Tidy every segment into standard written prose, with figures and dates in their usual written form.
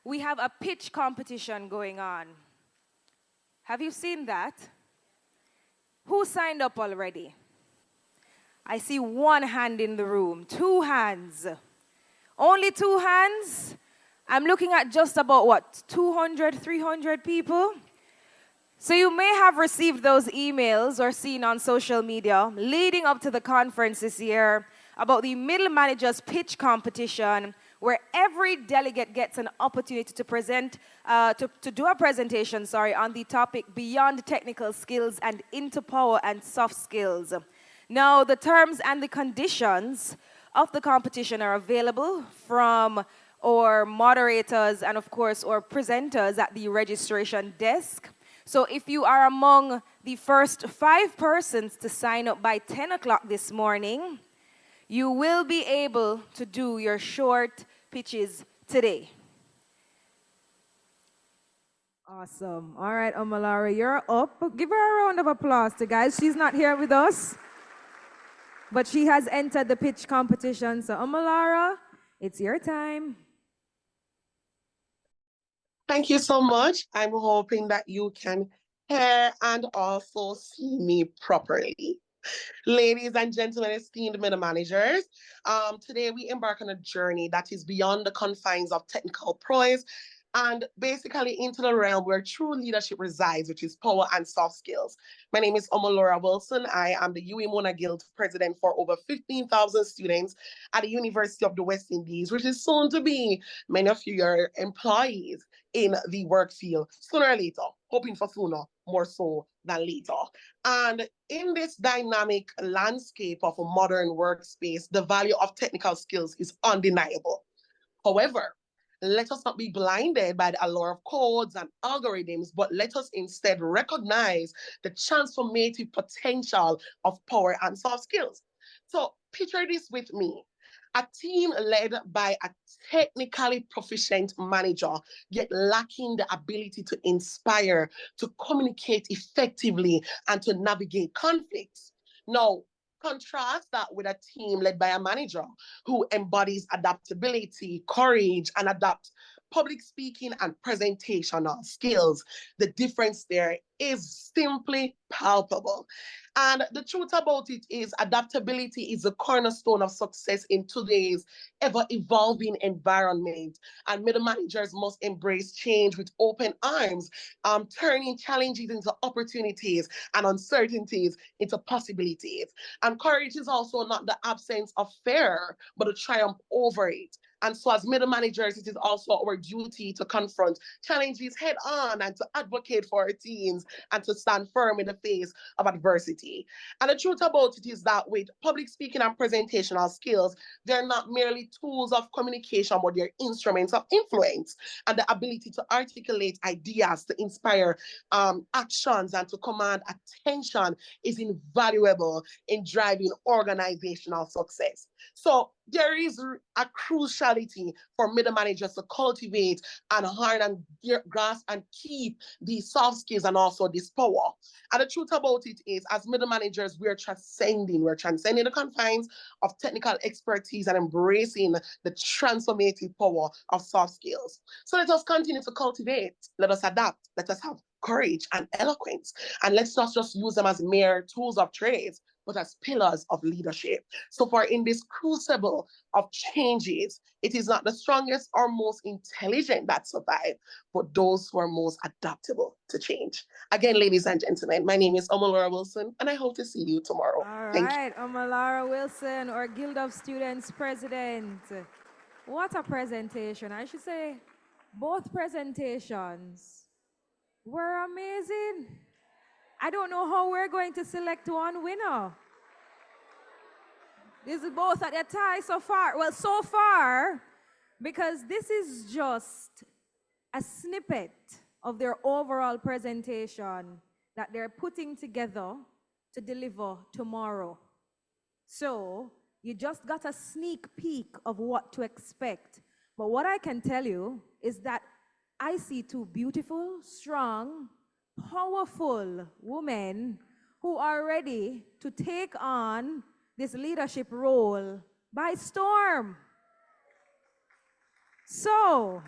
we have a pitch competition going on. Have you seen that? Who signed up already? I see one hand in the room, 2 hands. Only 2 hands? I'm looking at just about what, 200, 300 people? So you may have received those emails or seen on social media leading up to the conference this year about the middle managers pitch competition, where every delegate gets an opportunity to present, to do a presentation, on the topic beyond technical skills and into power and soft skills. Now, the terms and the conditions of the competition are available from our moderators and, of course, our presenters at the registration desk. So if you are among the first 5 persons to sign up by 10 o'clock this morning, you will be able to do your short pitches today. Awesome. All right, Omolora, you're up. Give her a round of applause, guys. She's not here with us, but she has entered the pitch competition. So, Omolora, it's your time. Thank you so much. I'm hoping that you can hear and also see me properly. Ladies and gentlemen, esteemed middle managers, today we embark on a journey that is beyond the confines of technical prowess and basically into the realm where true leadership resides, which is power and soft skills. My name is Omolora Wilson. I am the UE Mona Guild president for over 15,000 students at the University of the West Indies, which is soon to be many of you are employees in the work field sooner or later, hoping for sooner, more so than later. And in this dynamic landscape of a modern workspace, the value of technical skills is undeniable. However, let us not be blinded by the allure of codes and algorithms, but let us instead recognize the transformative potential of power and soft skills. So picture this with me. A team led by a technically proficient manager, yet lacking the ability to inspire, to communicate effectively, and to navigate conflicts. Now, contrast that with a team led by a manager who embodies adaptability, courage, and public speaking and presentational skills. The difference there is simply palpable. And the truth about it is adaptability is the cornerstone of success in today's ever-evolving environment. And middle managers must embrace change with open arms, turning challenges into opportunities and uncertainties into possibilities. And courage is also not the absence of fear, but a triumph over it. And so as middle managers, it is also our duty to confront challenges head on and to advocate for our teams and to stand firm in the face of adversity. And the truth about it is that with public speaking and presentational skills, they're not merely tools of communication, but they're instruments of influence. And the ability to articulate ideas, to inspire actions, and to command attention is invaluable in driving organizational success. So there is a cruciality for middle managers to cultivate and harness and grasp and keep these soft skills and also this power. And the truth about it is, as middle managers, we're transcending the confines of technical expertise and embracing the transformative power of soft skills. So let us continue to cultivate, let us adapt, let us have courage and eloquence, and let's not just use them as mere tools of trade, but as pillars of leadership. So for in this crucible of changes, it is not the strongest or most intelligent that survive, but those who are most adaptable to change. Again, ladies and gentlemen, my name is Omolora Wilson, and I hope to see you tomorrow. All Thank right, Omolora Wilson, our Guild of Students president. What a presentation. I should say both presentations were amazing. I don't know how we're going to select one winner. This is both at a tie so far. Well, so far, because this is just a snippet of their overall presentation that they're putting together to deliver tomorrow. So you just got a sneak peek of what to expect. But what I can tell you is that I see 2 beautiful, strong, powerful women who are ready to take on this leadership role by storm. So,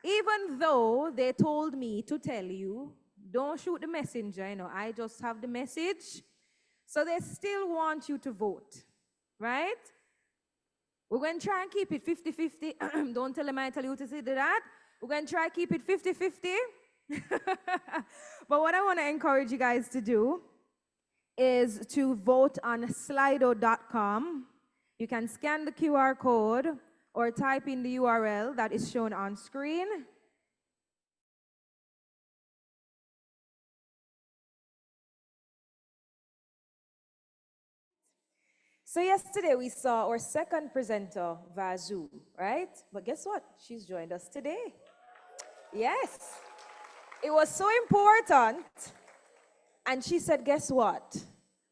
even though they told me to tell you, don't shoot the messenger, I just have the message. So they still want you to vote, right? We're going to try and keep it 50-50. Don't tell them I tell you to say that. We're going to try and keep it 50-50. But what I want to encourage you guys to do is to vote on slido.com. You can scan the QR code or type in the URL that is shown on screen. So yesterday we saw our second presenter via Zoom, right? But guess what? She's joined us today. Yes. It was so important. And she said, guess what?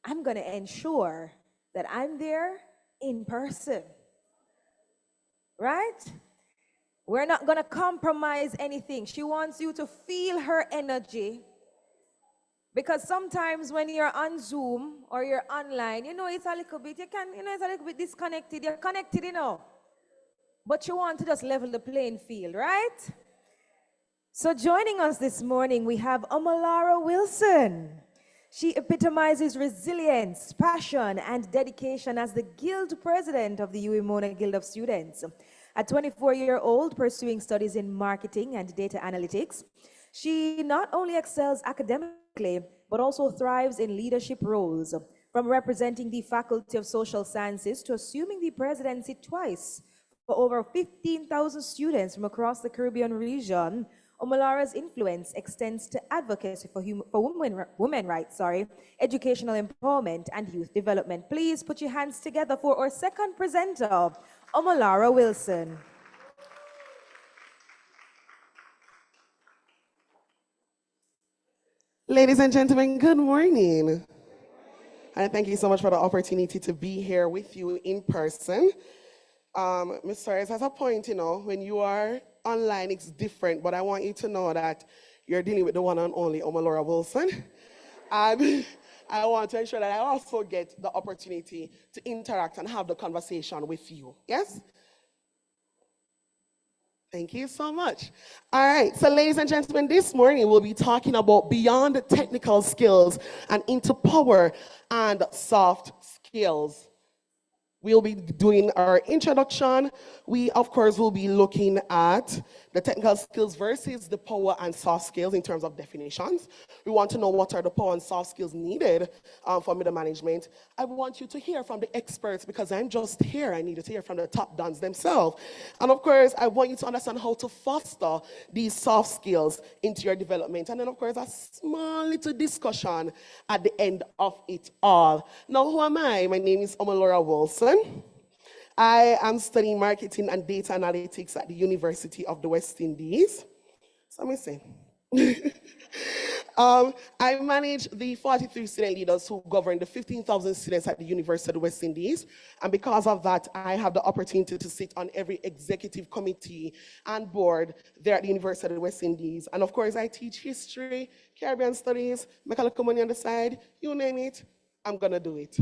I'm going to ensure that I'm there in person. Right? We're not going to compromise anything. She wants you to feel her energy. Because sometimes when you're on Zoom or you're online, it's a little bit, it's a little bit disconnected. You're connected, But you want to just level the playing field, right? So joining us this morning, we have Omolora Wilson. She epitomizes resilience, passion, and dedication as the Guild President of the UWI Guild of Students. A 24-year-old pursuing studies in marketing and data analytics, she not only excels academically, but also thrives in leadership roles, from representing the Faculty of Social Sciences to assuming the presidency twice for over 15,000 students from across the Caribbean region. Omolora's influence extends to advocacy for women rights, educational empowerment, and youth development. Please put your hands together for our second presenter, Omolora Wilson. Ladies and gentlemen, good morning. And thank you so much for the opportunity to be here with you in person. Ms. Torres has a point, when you are online, it's different, but I want you to know that you're dealing with the one and only Omolora Wilson. And I want to ensure that I also get the opportunity to interact and have the conversation with you. Yes? Thank you so much. All right, so ladies and gentlemen, this morning we'll be talking about beyond technical skills and into power and soft skills. We'll be doing our introduction. We, of course, will be looking at the technical skills versus the power and soft skills in terms of definitions. We want to know what are the power and soft skills needed for middle management. I want you to hear from the experts because I'm just here. I need to hear from the top dons themselves. And of course, I want you to understand how to foster these soft skills into your development. And then, of course, a small little discussion at the end of it all. Now, who am I? My name is Omolora Wilson. I am studying marketing and data analytics at the University of the West Indies. So let me see. I manage the 43 student leaders who govern the 15,000 students at the University of the West Indies. And because of that, I have the opportunity to sit on every executive committee and board there at the University of the West Indies. And of course, I teach history, Caribbean studies, make a little money on the side, you name it, I'm gonna do it.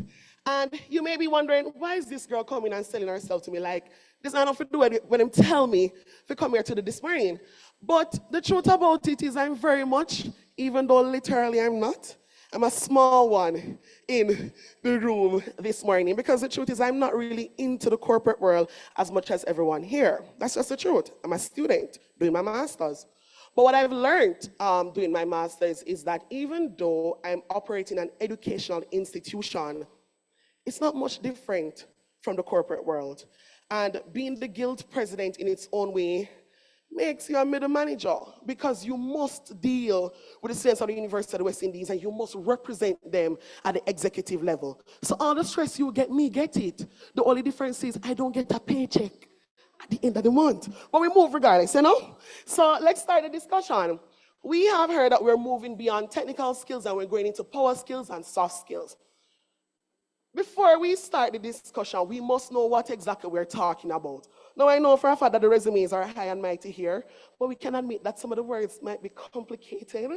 And you may be wondering, why is this girl coming and selling herself to me like, this I don't have to do it when them tell me to come here to this morning. But the truth about it is I'm very much, even though literally I'm not, I'm a small one in the room this morning because the truth is I'm not really into the corporate world as much as everyone here. That's just the truth. I'm a student doing my master's. But what I've learned doing my master's is that even though I'm operating an educational institution, it's not much different from the corporate world. And being the guild president in its own way makes you a middle manager because you must deal with the students of the University of the West Indies and you must represent them at the executive level. So all the stress you get, me get it. The only difference is I don't get a paycheck at the end of the month. But we move regardless, So let's start the discussion. We have heard that we're moving beyond technical skills and we're going into power skills and soft skills. Before we start the discussion, we must know what exactly we're talking about. Now, I know for a fact that the resumes are high and mighty here, but we can admit that some of the words might be complicated,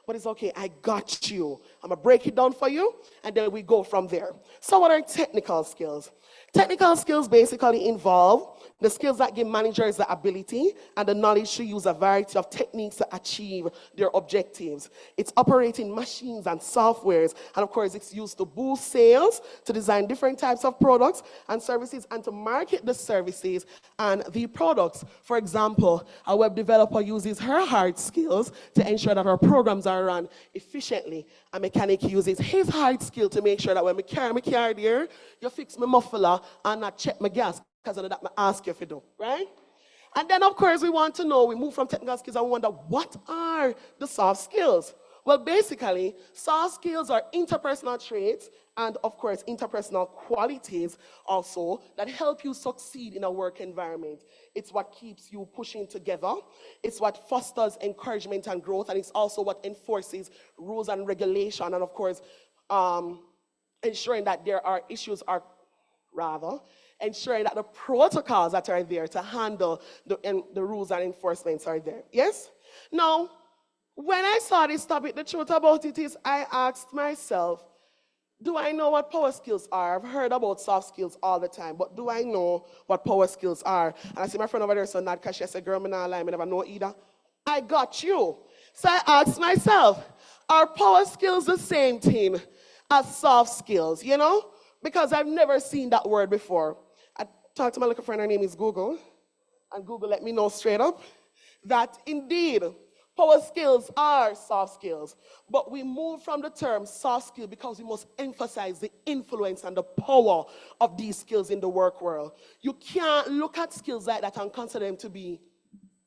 but it's okay, I got you. I'm gonna break it down for you, and then we go from there. So what are technical skills? Technical skills basically involve the skills that give managers the ability and the knowledge to use a variety of techniques to achieve their objectives. It's operating machines and softwares, and of course it's used to boost sales, to design different types of products and services, and to market the services and the products. For example, a web developer uses her hard skills to ensure that her programs are run efficiently. A mechanic uses his hard skill to make sure that when I carry my car there, you fix my muffler and not check my gas, because of that I ask you if you do, right? And then of course we want to know, we move from technical skills and we wonder, what are the soft skills? Well, basically, soft skills are interpersonal traits and of course interpersonal qualities also that help you succeed in a work environment. It's what keeps you pushing together. It's what fosters encouragement and growth, and it's also what enforces rules and regulation, and of course ensuring that ensuring that the protocols that are there to handle the rules and enforcements are there. Yes? Now, when I saw this topic, the truth about it is I asked myself, do I know what power skills are? I've heard about soft skills all the time, but do I know what power skills are? And I see my friend over there, so not because she said, girl, me not lie, me never know either. I got you. So I asked myself, are power skills the same thing as soft skills, you know? Because I've never seen that word before. I talked to my little friend, her name is Google, and Google let me know straight up that indeed, power skills are soft skills, but we move from the term soft skill because we must emphasize the influence and the power of these skills in the work world. You can't look at skills like that and consider them to be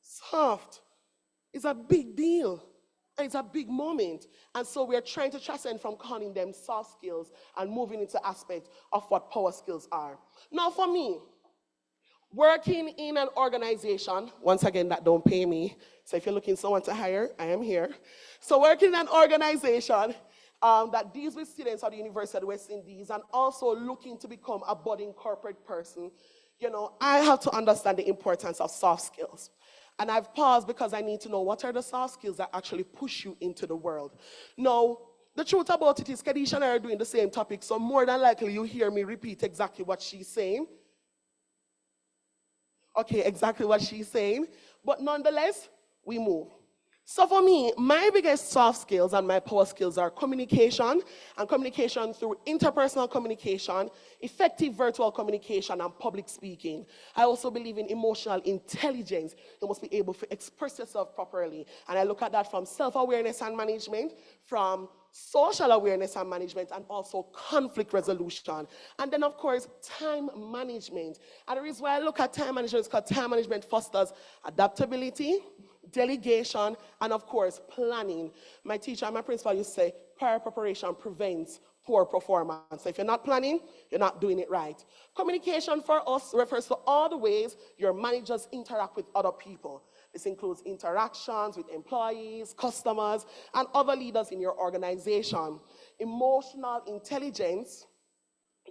soft. It's a big deal. And it's a big moment. And so we're trying to transcend from calling them soft skills and moving into aspects of what power skills are. Now for me, working in an organization, once again, that don't pay me, so if you're looking for someone to hire, I am here. So working in an organization that deals with students at the University of the West Indies and also looking to become a budding corporate person, you know, I have to understand the importance of soft skills. And I've paused because I need to know what are the soft skills that actually push you into the world. Now, the truth about it is Kedishia and I are doing the same topic, so more than likely you hear me repeat exactly what she's saying. Okay, exactly what she's saying. But nonetheless, we move. So for me, my biggest soft skills and my power skills are communication, and communication through interpersonal communication, effective virtual communication, and public speaking. I also believe in emotional intelligence. You must be able to express yourself properly. And I look at that from self-awareness and management, from social awareness and management, and also conflict resolution. And then, of course, time management. And the reason why I look at time management is because time management fosters adaptability, delegation, and of course, planning. My teacher and my principal used to say, prior preparation prevents poor performance. So if you're not planning, you're not doing it right. Communication for us refers to all the ways your managers interact with other people. This includes interactions with employees, customers, and other leaders in your organization. Emotional intelligence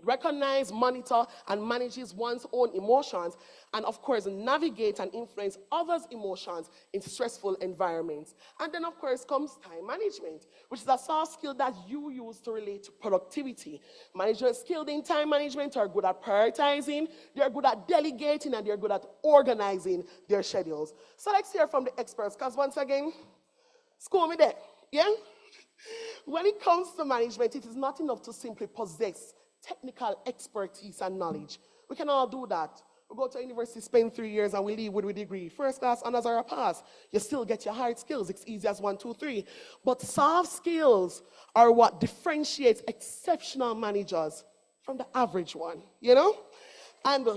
recognize, monitor, and manages one's own emotions, and of course, navigate and influence others' emotions in stressful environments. And then, of course, comes time management, which is a soft skill that you use to relate to productivity. Managers skilled in time management are good at prioritizing, they're good at delegating, and they're good at organizing their schedules. So let's hear from the experts, because once again, school me there, yeah? When it comes to management, it is not enough to simply possess technical expertise and knowledge. We can all do that. We go to university, spend 3 years, and we leave with a degree. First class honors or a pass. You still get your hard skills. It's easy as 1, 2, 3. But soft skills are what differentiates exceptional managers from the average one, you know? And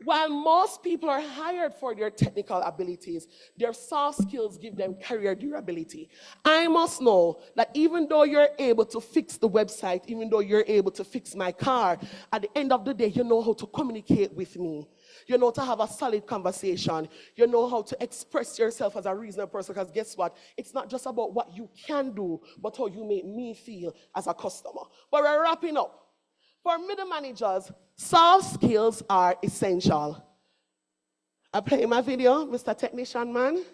while most people are hired for their technical abilities, their soft skills give them career durability. I must know that even though you're able to fix the website, even though you're able to fix my car, at the end of the day, you know how to communicate with me. You know to have a solid conversation. You know how to express yourself as a reasonable person, because guess what? It's not just about what you can do, but how you make me feel as a customer. But we're wrapping up. For middle managers, soft skills are essential. I play my video, Mr. Technician Man.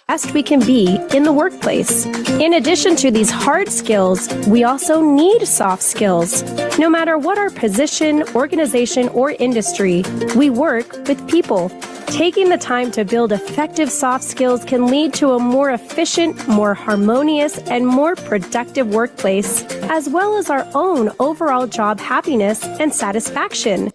best we can be in the workplace. In addition to these hard skills, we also need soft skills. No matter what our position, organization, or industry, we work with people. Taking the time to build effective soft skills can lead to a more efficient, more harmonious, and more productive workplace, as well as our own overall job happiness and satisfaction.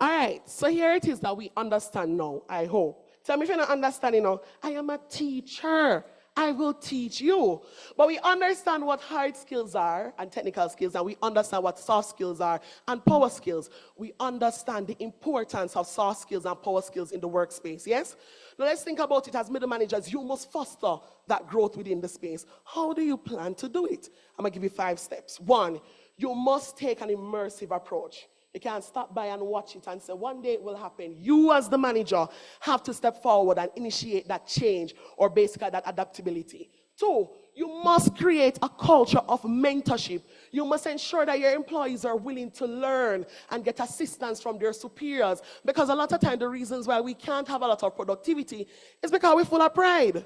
All right, so here it is that we understand now, I hope. Tell me if you're not understanding now. I am a teacher. I will teach you. But we understand what hard skills are and technical skills, and we understand what soft skills are and power skills. We understand the importance of soft skills and power skills in the workspace, yes? Now let's think about it as middle managers. You must foster that growth within the space. How do you plan to do it? I'm going to give you 5 steps. 1, you must take an immersive approach. You can't stop by and watch it and say, one day it will happen. You as the manager have to step forward and initiate that change or basically that adaptability. 2, you must create a culture of mentorship. You must ensure that your employees are willing to learn and get assistance from their superiors. Because a lot of times the reasons why we can't have a lot of productivity is because we're full of pride.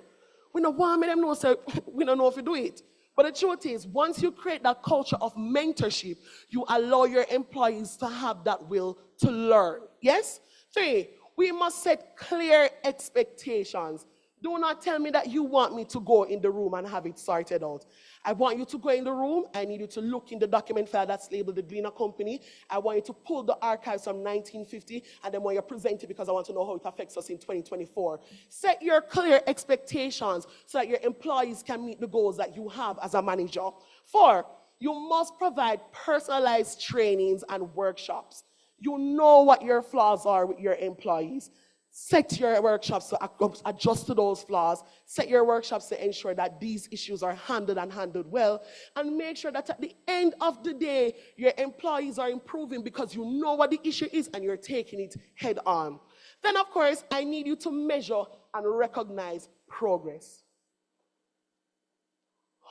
We don't want them know, so we don't know if we do it. But the truth is, once you create that culture of mentorship, you allow your employees to have that will to learn. Yes? 3, we must set clear expectations. Do not tell me that you want me to go in the room and have it sorted out. I want you to go in the room. I need you to look in the document file that's labeled the Gleaner Company. I want you to pull the archives from 1950, and then when you present it, because I want to know how it affects us in 2024. Set your clear expectations so that your employees can meet the goals that you have as a manager. 4, you must provide personalized trainings and workshops. You know what your flaws are with your employees. Set your workshops to adjust to those flaws. Set your workshops to ensure that these issues are handled well. And make sure that at the end of the day, your employees are improving because you know what the issue is and you're taking it head on. Then, of course, I need you to measure and recognize progress.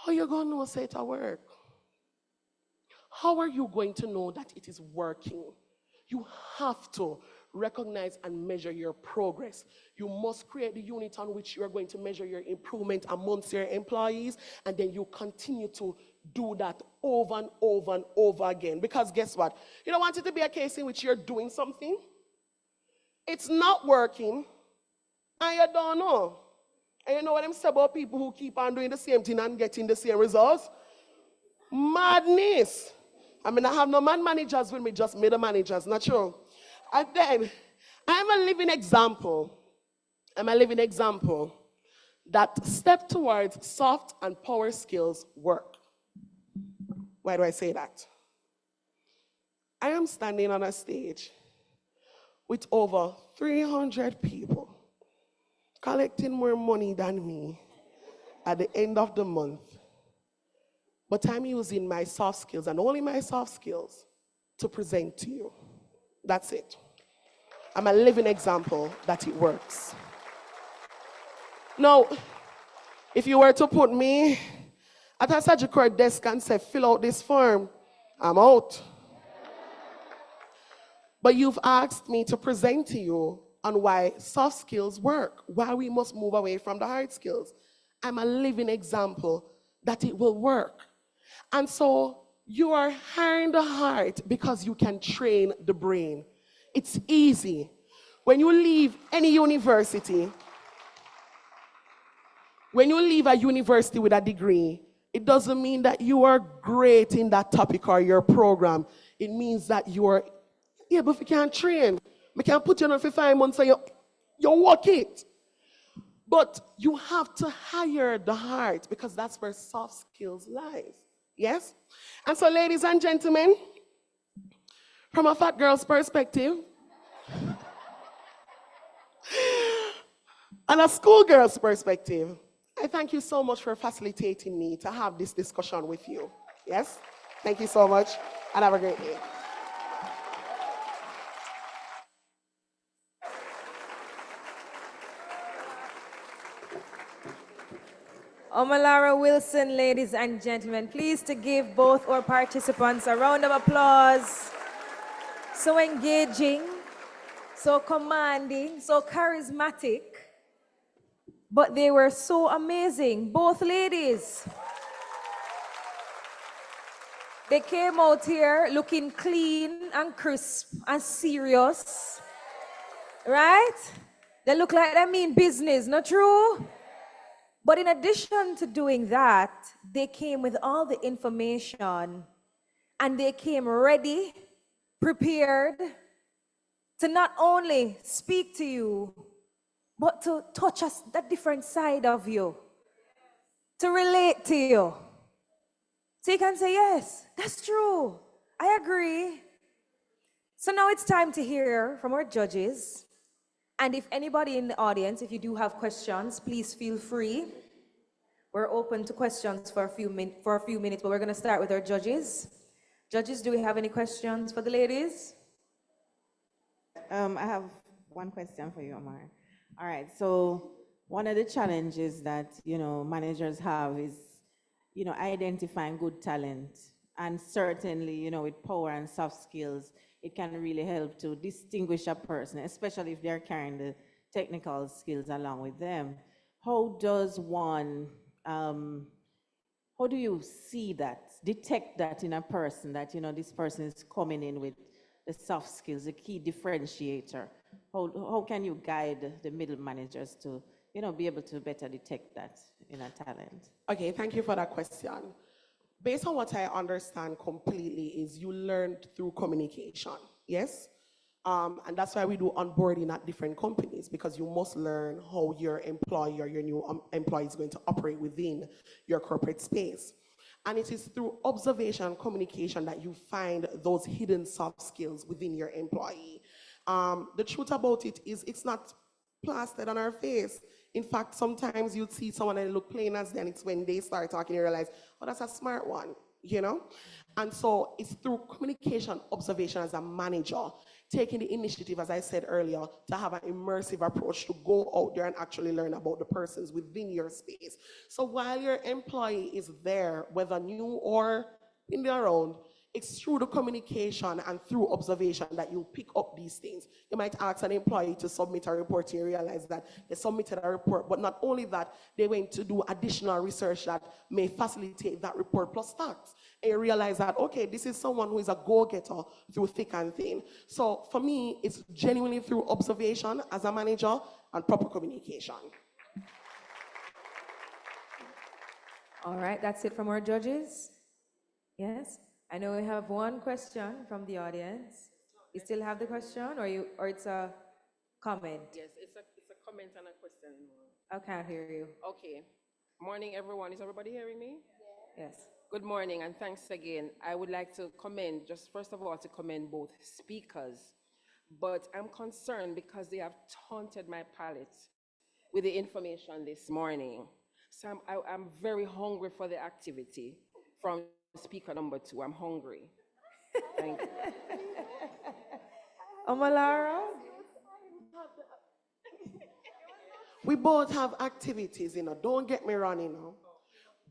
How are you going to know say it at work? How are you going to know that it is working? You have to recognize and measure your progress. You must create the unit on which you are going to measure your improvement amongst your employees, and then you continue to do that over and over and over again. Because guess what? You don't want it to be a case in which you're doing something, it's not working, and you don't know. And you know what I'm saying about people who keep on doing the same thing and getting the same results? Madness. I mean, I have no man managers with me, just middle managers, not true. And then, I'm a living example. I'm a living example that step towards soft and power skills work. Why do I say that? I am standing on a stage with over 300 people collecting more money than me at the end of the month. But I'm using my soft skills, and only my soft skills, to present to you. That's it. I'm a living example that it works. Now, if you were to put me at a Sagicor desk and say, fill out this form, I'm out. But you've asked me to present to you on why soft skills work, why we must move away from the hard skills. I'm a living example that it will work. And so you are hiring the heart because you can train the brain. It's easy. When you leave any university, when you leave a university with a degree, it doesn't mean that you are great in that topic or your program. It means that you are, yeah, but if you can't train, we can't put you on for 5 months and you work it. But you have to hire the heart because that's where soft skills lies. Yes? And so, ladies and gentlemen, from a fat girl's perspective, and a schoolgirl's perspective, I thank you so much for facilitating me to have this discussion with you. Yes? Thank you so much, and have a great day. Omolora Wilson, ladies and gentlemen, please to give both our participants a round of applause. So engaging, so commanding, so charismatic. but they were so amazing, both ladies. They came out here looking clean and crisp and serious, right? They look like they mean business, not true? But in addition to doing that, they came with all the information and they came ready, prepared to not only speak to you, but to touch a different side of you, to relate to you. So you can say, yes, that's true. I agree. So now it's time to hear from our judges. And if anybody in the audience, if you do have questions, please feel free. We're open to questions for a few minutes, but we're going to start with our judges. Judges, do we have any questions for the ladies? I have one question for you, Omar. All right, so one of the challenges that, managers have is, identifying good talent. And certainly, with power and soft skills, it can really help to distinguish a person, especially if they're carrying the technical skills along with them. How does one, how do you see that, detect that in a person, that, this person is coming in with the soft skills, the key differentiator? How can you guide the middle managers to, be able to better detect that in a talent? Okay, thank you for that question. Based on what I understand completely is you learned through communication, yes? And that's why we do onboarding at different companies, because you must learn how your employee or your new employee is going to operate within your corporate space. And it is through observation and communication that you find those hidden soft skills within your employee. The truth about it is it's not plastered on our face. In fact, sometimes you'd see someone and look plain as then it's when they start talking, you realize, oh, that's a smart one, And so it's through communication, observation as a manager, taking the initiative, as I said earlier, to have an immersive approach to go out there and actually learn about the persons within your space. So while your employee is there, whether new or in their own, it's through the communication and through observation that you pick up these things. You might ask an employee to submit a report, you realize that they submitted a report, but not only that, they went to do additional research that may facilitate that report plus stats. And you realize that, okay, this is someone who is a go-getter through thick and thin. So for me, it's genuinely through observation as a manager and proper communication. All right, that's it from our judges. Yes? I know we have one question from the audience. You still have the question, or it's a comment? Yes, it's a comment and a question. I can't hear you. Okay. Morning, everyone. Is everybody hearing me? Yes. Good morning, and thanks again. I would like to commend, just first of all, to commend both speakers. But I'm concerned because they have taunted my palate with the information this morning. So I'm very hungry for the activity from speaker number 2. I'm hungry. Thank you. Omolora? We both have activities, don't get me wrong,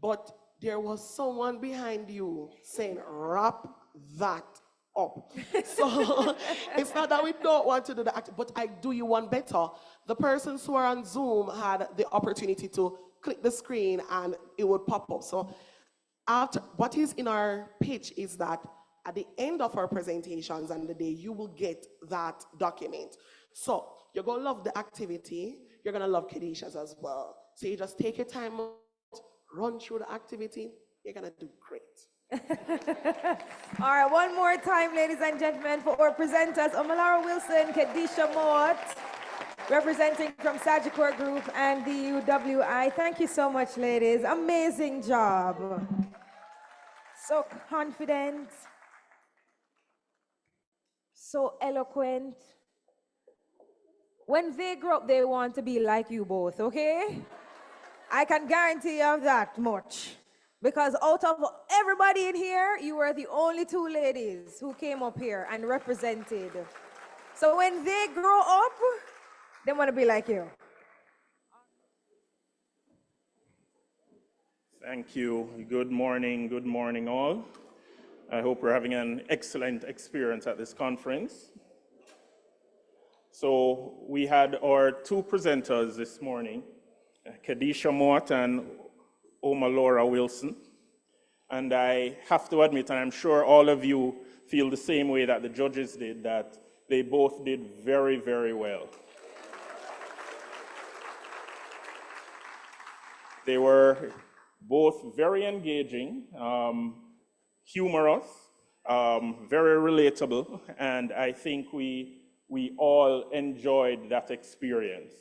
but there was someone behind you saying, wrap that up. So it's not that we don't want to do the activity, but I do you one better. The persons who are on Zoom had the opportunity to click the screen and it would pop up. So after, what is in our pitch is that at the end of our presentations and the day, you will get that document. So you're going to love the activity. You're going to love Kedishia's as well. So you just take your time out, run through the activity. You're going to do great. All right, one more time, ladies and gentlemen, for our presenters, Omolora Wilson, Kedishia Moatt, representing from Sagicor Group and the UWI. Thank you so much, ladies. Amazing job. So confident, so eloquent. When they grow up, they want to be like you both, okay? I can guarantee you of that much. Because out of everybody in here, you were the only 2 ladies who came up here and represented. So when they grow up, they want to be like you. Thank you. Good morning all. I hope we're having an excellent experience at this conference. So we had our 2 presenters this morning, Kedishia Moatt and Omolora Wilson. And I have to admit, and I'm sure all of you feel the same way that the judges did, that they both did very, very well. They were both very engaging, humorous, very relatable, and I think we all enjoyed that experience.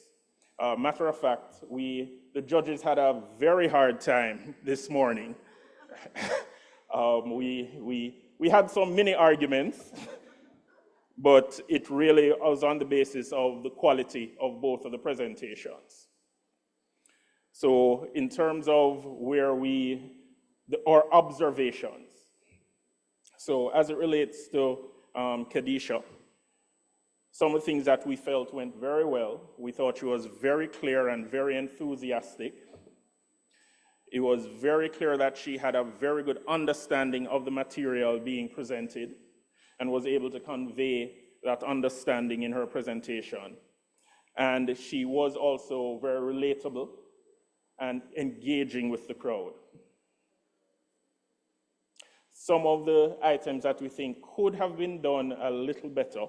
Matter of fact, the judges had a very hard time this morning. We had some mini arguments, but it really was on the basis of the quality of both of the presentations. So in terms of where our observations, so as it relates to Kedishia, some of the things that we felt went very well. We thought she was very clear and very enthusiastic. It was very clear that she had a very good understanding of the material being presented and was able to convey that understanding in her presentation. And she was also very relatable and engaging with the crowd. Some of the items that we think could have been done a little better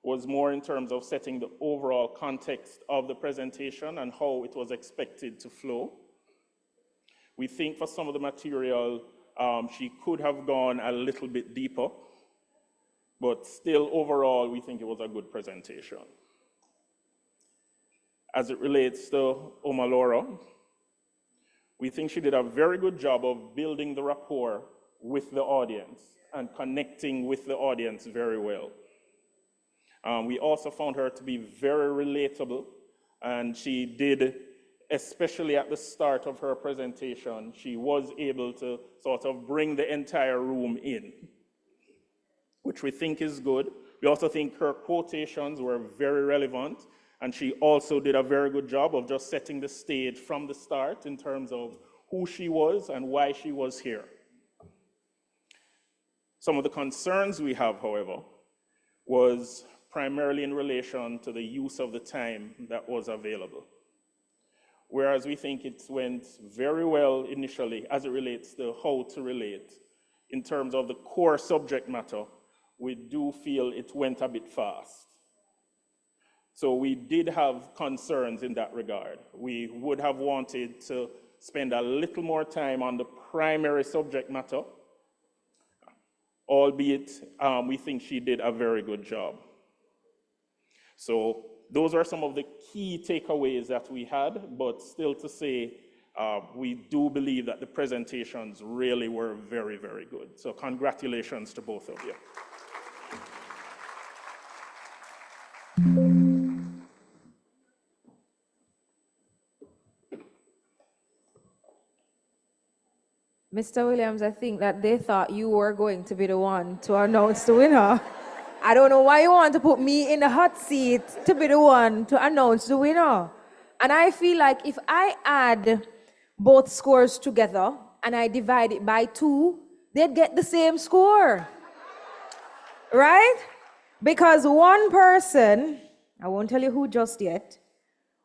was more in terms of setting the overall context of the presentation and how it was expected to flow. We think for some of the material, she could have gone a little bit deeper, but still overall, we think it was a good presentation. As it relates to Omolora, we think she did a very good job of building the rapport with the audience and connecting with the audience very well. We also found her to be very relatable, and she did, especially at the start of her presentation, she was able to sort of bring the entire room in, which we think is good. We also think her quotations were very relevant, and she also did a very good job of just setting the stage from the start in terms of who she was and why she was here. Some of the concerns we have, however, was primarily in relation to the use of the time that was available. Whereas we think it went very well initially as it relates to how to relate, in terms of the core subject matter, we do feel it went a bit fast. So we did have concerns in that regard. We would have wanted to spend a little more time on the primary subject matter, albeit we think she did a very good job. So those are some of the key takeaways that we had, but still to say, we do believe that the presentations really were very, very good. So congratulations to both of you. Mr. Williams, I think that they thought you were going to be the one to announce the winner. I don't know why you want to put me in the hot seat to be the one to announce the winner. And I feel like if I add both scores together and I divide it by 2, they'd get the same score. Right? Because one person, I won't tell you who just yet,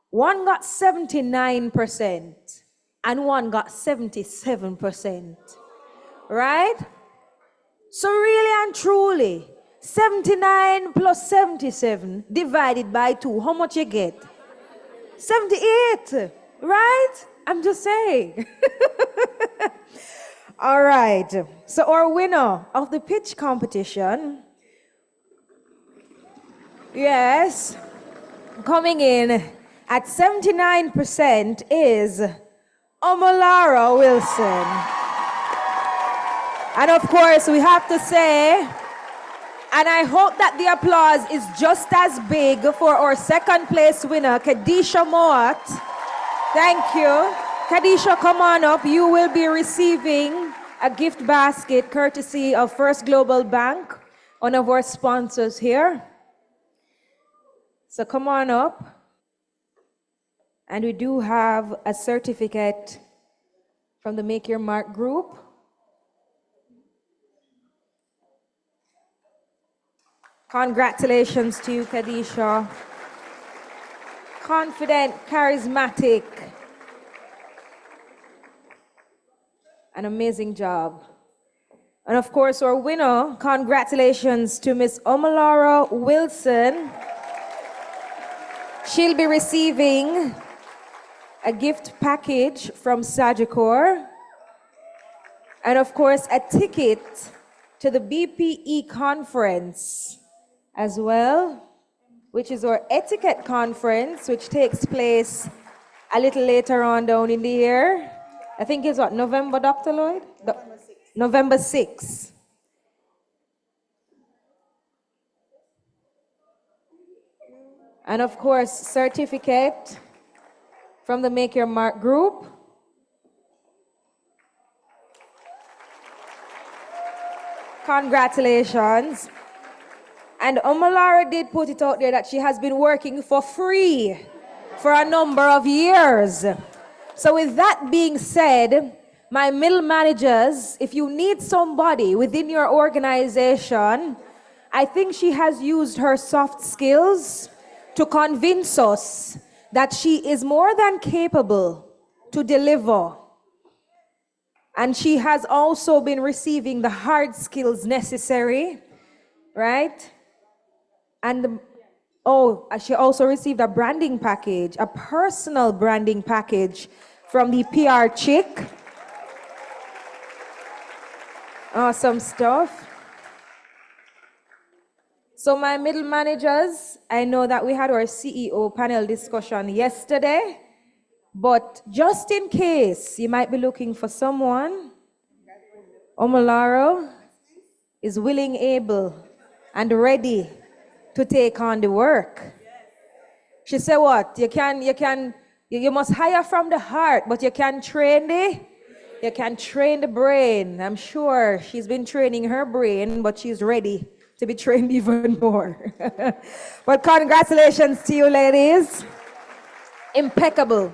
one got 79% and one got 77%. Right? So really and truly, 79 plus 77 divided by 2, how much you get? 78, right? I'm just saying. All right, so our winner of the pitch competition, yes, coming in at 79% is Omolora Wilson. And of course, we have to say, and I hope that the applause is just as big for our second place winner, Kedishia Moatt. Thank you. Kedishia, come on up. You will be receiving a gift basket courtesy of First Global Bank, one of our sponsors here. So come on up. And we do have a certificate from the Make Your Mark group. Congratulations to you, Kedishia. Confident, charismatic, An amazing job. And of course, our winner, congratulations to Miss Omolora Wilson. She'll be receiving a gift package from Sagicor. And of course, a ticket to the BPE conference as well, which is our etiquette conference, which takes place a little later on down in the year. I think it's what, November, Dr. Lloyd? November 6th. And of course, certificate from the Make Your Mark group. Congratulations. And Omolora did put it out there that she has been working for free for a number of years. So with that being said, my middle managers, if you need somebody within your organization, I think she has used her soft skills to convince us that she is more than capable to deliver. And she has also been receiving the hard skills necessary, right? And she also received a branding package, a personal branding package from the PR chick. Awesome stuff. So my middle managers, I know that we had our CEO panel discussion yesterday, but just in case you might be looking for someone, Omolora is willing, able, and ready to take on the work. She said what? You must hire from the heart, but you can train the brain. I'm sure she's been training her brain, but she's ready to be trained even more. But congratulations to you, ladies. Impeccable.